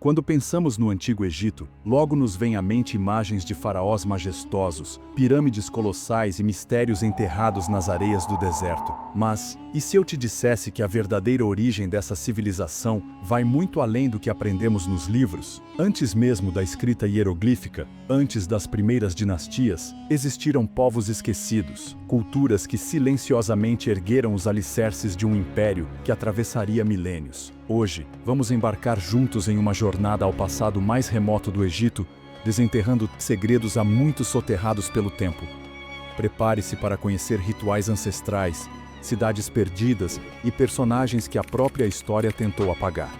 Quando pensamos no Antigo Egito, logo nos vêm à mente imagens de faraós majestosos, pirâmides colossais e mistérios enterrados nas areias do deserto. Mas, e se eu te dissesse que a verdadeira origem dessa civilização vai muito além do que aprendemos nos livros? Antes mesmo da escrita hieroglífica, antes das primeiras dinastias, existiram povos esquecidos, culturas que silenciosamente ergueram os alicerces de um império que atravessaria milênios. Hoje, vamos embarcar juntos em uma jornada ao passado mais remoto do Egito, desenterrando segredos há muito soterrados pelo tempo. Prepare-se para conhecer rituais ancestrais, cidades perdidas e personagens que a própria história tentou apagar.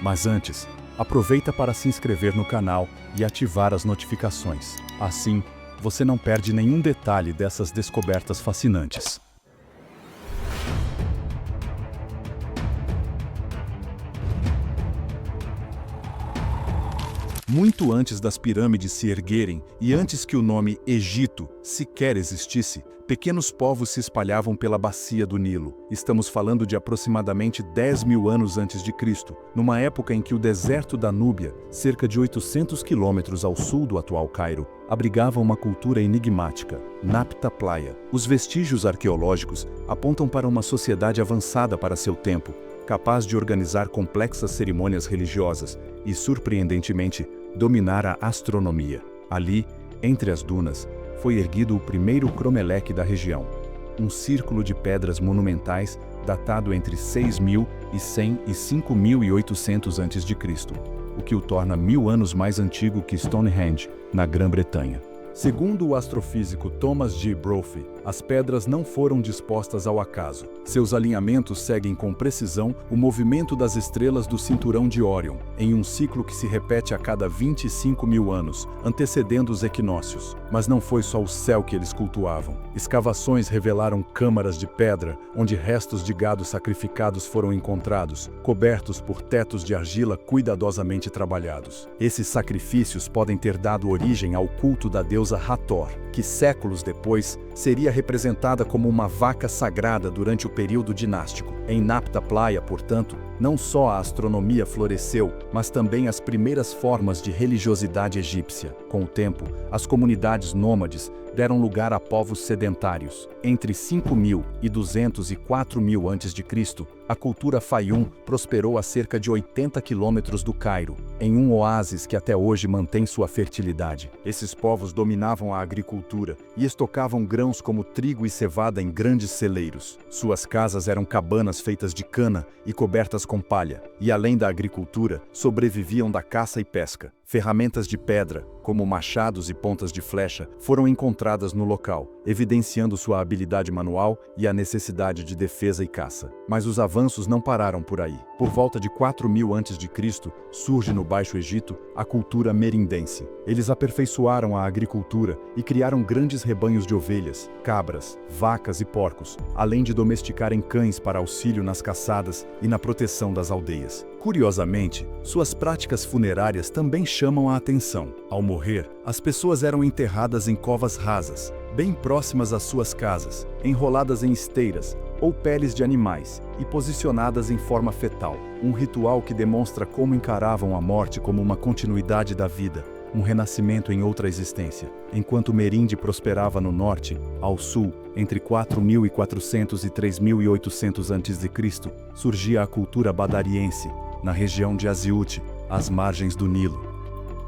Mas antes, aproveita para se inscrever no canal e ativar as notificações. Assim, você não perde nenhum detalhe dessas descobertas fascinantes. Muito antes das pirâmides se erguerem e antes que o nome Egito sequer existisse, pequenos povos se espalhavam pela bacia do Nilo. Estamos falando de aproximadamente 10.000 anos antes de Cristo, numa época em que o deserto da Núbia, cerca de 800 quilômetros ao sul do atual Cairo, abrigava uma cultura enigmática, Nabta Playa. Os vestígios arqueológicos apontam para uma sociedade avançada para seu tempo, capaz de organizar complexas cerimônias religiosas e, surpreendentemente, dominar a astronomia. Ali, entre as dunas, foi erguido o primeiro cromeleque da região, um círculo de pedras monumentais datado entre 6.100 e 5.800 a.C., o que o torna 1000 anos mais antigo que Stonehenge, na Grã-Bretanha. Segundo o astrofísico Thomas G. Brophy, as pedras não foram dispostas ao acaso. Seus alinhamentos seguem com precisão o movimento das estrelas do cinturão de Órion, em um ciclo que se repete a cada 25.000 anos, antecedendo os equinócios. Mas não foi só o céu que eles cultuavam. Escavações revelaram câmaras de pedra, onde restos de gado sacrificados foram encontrados, cobertos por tetos de argila cuidadosamente trabalhados. Esses sacrifícios podem ter dado origem ao culto da deusa Hathor, que séculos depois seria representada como uma vaca sagrada durante o período dinástico. Em Nabta Playa, portanto, não só a astronomia floresceu, mas também as primeiras formas de religiosidade egípcia. Com o tempo, as comunidades nômades deram lugar a povos sedentários. Entre 5.200 e 4.000 a.C., a cultura Fayum prosperou a cerca de 80 quilômetros do Cairo, em um oásis que até hoje mantém sua fertilidade. Esses povos dominavam a agricultura e estocavam grãos como trigo e cevada em grandes celeiros. Suas casas eram cabanas feitas de cana e cobertas com palha, e além da agricultura, sobreviviam da caça e pesca. Ferramentas de pedra, como machados e pontas de flecha, foram encontradas no local, evidenciando sua habilidade manual e a necessidade de defesa e caça. Mas os avanços não pararam por aí. Por volta de 4.000 a.C., surge no Baixo Egito a cultura merindense. Eles aperfeiçoaram a agricultura e criaram grandes rebanhos de ovelhas, cabras, vacas e porcos, além de domesticarem cães para auxílio nas caçadas e na proteção das aldeias. Curiosamente, suas práticas funerárias também chamam a atenção. Ao morrer, as pessoas eram enterradas em covas rasas, bem próximas às suas casas, enroladas em esteiras ou peles de animais e posicionadas em forma fetal. Um ritual que demonstra como encaravam a morte como uma continuidade da vida, um renascimento em outra existência. Enquanto Merinde prosperava no norte, ao sul, entre 4.400 e 3.800 a.C., surgia a cultura badariense, na região de Aziute, às margens do Nilo.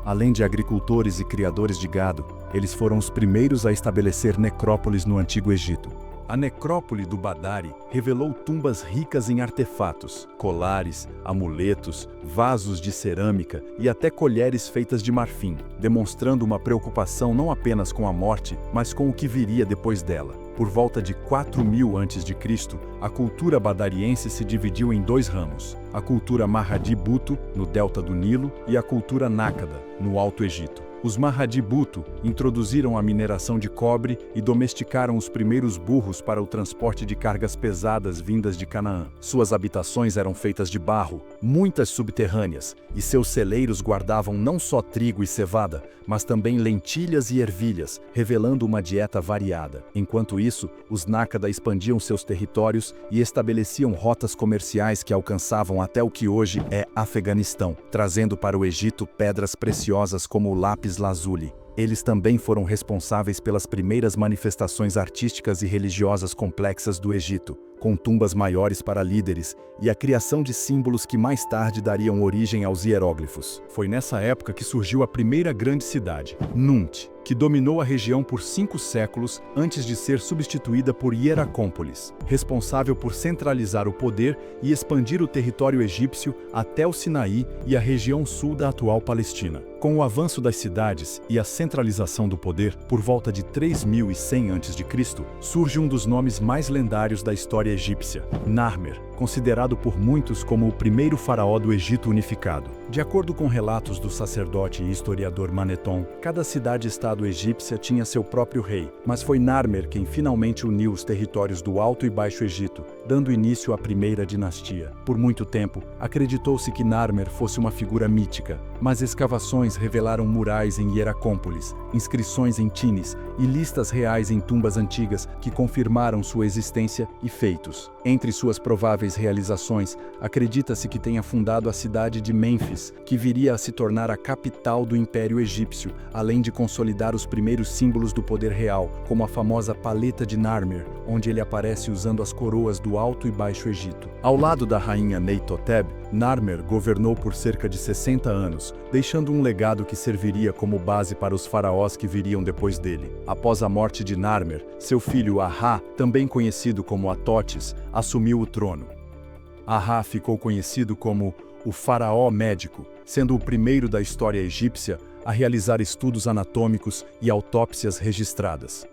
Além de agricultores e criadores de gado, eles foram os primeiros a estabelecer necrópolis no Antigo Egito. A necrópole do Badari revelou tumbas ricas em artefatos, colares, amuletos, vasos de cerâmica e até colheres feitas de marfim, demonstrando uma preocupação não apenas com a morte, mas com o que viria depois dela. Por volta de 4.000 a.C., a cultura badariense se dividiu em dois ramos: a cultura Mahadi Buto, no delta do Nilo, e a cultura Nácada, no Alto Egito. Os Mahadibuto introduziram a mineração de cobre e domesticaram os primeiros burros para o transporte de cargas pesadas vindas de Canaã. Suas habitações eram feitas de barro, muitas subterrâneas, e seus celeiros guardavam não só trigo e cevada, mas também lentilhas e ervilhas, revelando uma dieta variada. Enquanto isso, os Nácada expandiam seus territórios e estabeleciam rotas comerciais que alcançavam até o que hoje é Afeganistão, trazendo para o Egito pedras preciosas como o lápis lazuli. Eles também foram responsáveis pelas primeiras manifestações artísticas e religiosas complexas do Egito, com tumbas maiores para líderes e a criação de símbolos que mais tarde dariam origem aos hieróglifos. Foi nessa época que surgiu a primeira grande cidade, Nunt, que dominou a região por 5 séculos antes de ser substituída por Hieracómpolis, responsável por centralizar o poder e expandir o território egípcio até o Sinaí e a região sul da atual Palestina. Com o avanço das cidades e a centralização do poder, por volta de 3100 a.C., surge um dos nomes mais lendários da história egípcia, Narmer, considerado por muitos como o primeiro faraó do Egito unificado. De acordo com relatos do sacerdote e historiador Maneton, cada cidade-estado egípcia tinha seu próprio rei, mas foi Narmer quem finalmente uniu os territórios do Alto e Baixo Egito, dando início à primeira dinastia. Por muito tempo, acreditou-se que Narmer fosse uma figura mítica, mas escavações revelaram murais em Hieracómpolis, inscrições em Tinis e listas reais em tumbas antigas que confirmaram sua existência e feitos. Entre suas prováveis realizações, acredita-se que tenha fundado a cidade de Mênfis, que viria a se tornar a capital do Império Egípcio, além de consolidar os primeiros símbolos do poder real, como a famosa paleta de Narmer, onde ele aparece usando as coroas do Alto e Baixo Egito. Ao lado da rainha Neitoteb, Narmer governou por cerca de 60 anos, deixando um legado que serviria como base para os faraós que viriam depois dele. Após a morte de Narmer, seu filho Ahá, também conhecido como Atotes, assumiu o trono. Ahá ficou conhecido como o faraó médico, sendo o primeiro da história egípcia a realizar estudos anatômicos e autópsias registradas.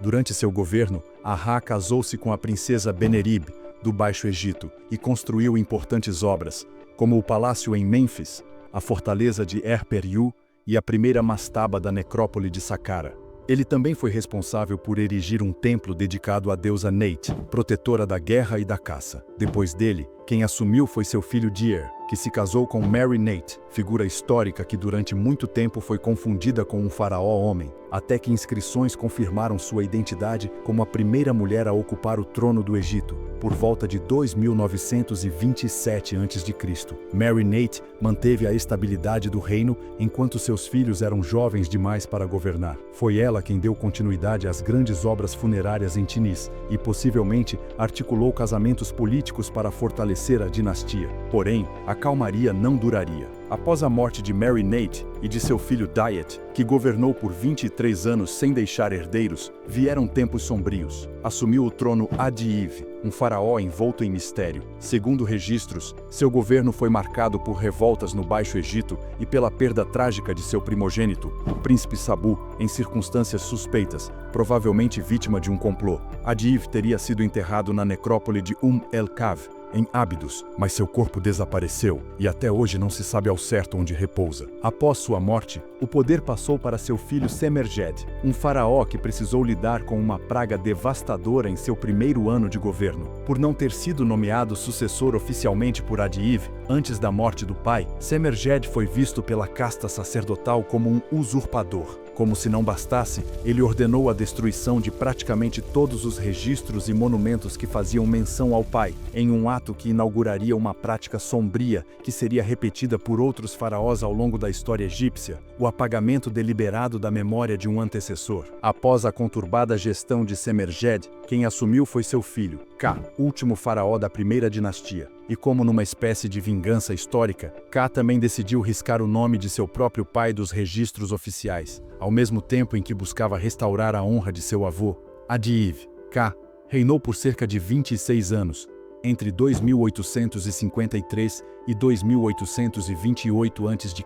Durante seu governo, Ahá casou-se com a princesa Benerib, do Baixo Egito, e construiu importantes obras, como o palácio em Mênfis, a fortaleza de Er-Periú e a primeira mastaba da necrópole de Saqqara. Ele também foi responsável por erigir um templo dedicado à deusa Neit, protetora da guerra e da caça. Depois dele, quem assumiu foi seu filho Dir, que se casou com Mary Neit, figura histórica que durante muito tempo foi confundida com um faraó homem, até que inscrições confirmaram sua identidade como a primeira mulher a ocupar o trono do Egito, por volta de 2927 a.C. Mary Neit manteve a estabilidade do reino enquanto seus filhos eram jovens demais para governar. Foi ela quem deu continuidade às grandes obras funerárias em Tinis e possivelmente articulou casamentos políticos para fortalecer a dinastia. Porém, a calmaria não duraria. Após a morte de Mary Neit e de seu filho Diet, que governou por 23 anos sem deixar herdeiros, vieram tempos sombrios. Assumiu o trono Adi-Iv, um faraó envolto em mistério. Segundo registros, seu governo foi marcado por revoltas no Baixo Egito e pela perda trágica de seu primogênito, o príncipe Sabu, em circunstâncias suspeitas, provavelmente vítima de um complô. Adi-Iv teria sido enterrado na necrópole de el-Kav, em Ábidos, mas seu corpo desapareceu e até hoje não se sabe ao certo onde repousa. Após sua morte, o poder passou para seu filho Semerjed, um faraó que precisou lidar com uma praga devastadora em seu primeiro ano de governo. Por não ter sido nomeado sucessor oficialmente por Adi-Iv, antes da morte do pai, Semerjed foi visto pela casta sacerdotal como um usurpador. Como se não bastasse, ele ordenou a destruição de praticamente todos os registros e monumentos que faziam menção ao pai, em um ato que inauguraria uma prática sombria que seria repetida por outros faraós ao longo da história egípcia, o apagamento deliberado da memória de um antecessor. Após a conturbada gestão de Semerjed, quem assumiu foi seu filho, Ka, último faraó da primeira dinastia. E como numa espécie de vingança histórica, Ka também decidiu riscar o nome de seu próprio pai dos registros oficiais, ao mesmo tempo em que buscava restaurar a honra de seu avô. Adi-Iv, Ka, reinou por cerca de 26 anos, entre 2853 e 2828 a.C.,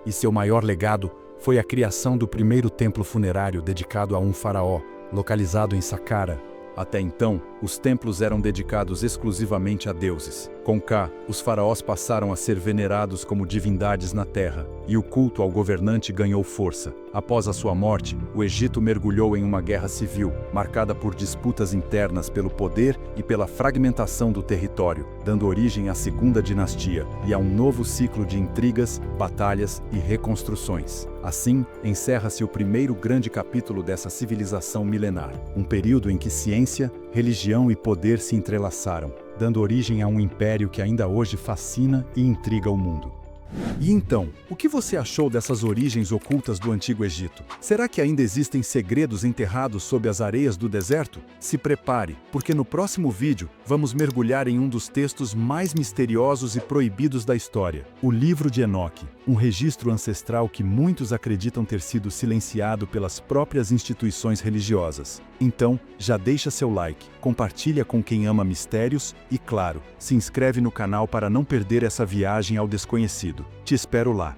e seu maior legado foi a criação do primeiro templo funerário dedicado a um faraó, localizado em Saqqara. Até então, os templos eram dedicados exclusivamente a deuses. Com Ka, os faraós passaram a ser venerados como divindades na terra, e o culto ao governante ganhou força. Após a sua morte, o Egito mergulhou em uma guerra civil, marcada por disputas internas pelo poder e pela fragmentação do território, dando origem à Segunda Dinastia e a um novo ciclo de intrigas, batalhas e reconstruções. Assim, encerra-se o primeiro grande capítulo dessa civilização milenar, um período em que ciência, religião e poder se entrelaçaram, dando origem a um império que ainda hoje fascina e intriga o mundo. E então, o que você achou dessas origens ocultas do Antigo Egito? Será que ainda existem segredos enterrados sob as areias do deserto? Se prepare, porque no próximo vídeo vamos mergulhar em um dos textos mais misteriosos e proibidos da história, o Livro de Enoque, um registro ancestral que muitos acreditam ter sido silenciado pelas próprias instituições religiosas. Então, já deixa seu like, compartilha com quem ama mistérios e, claro, se inscreve no canal para não perder essa viagem ao desconhecido. Te espero lá!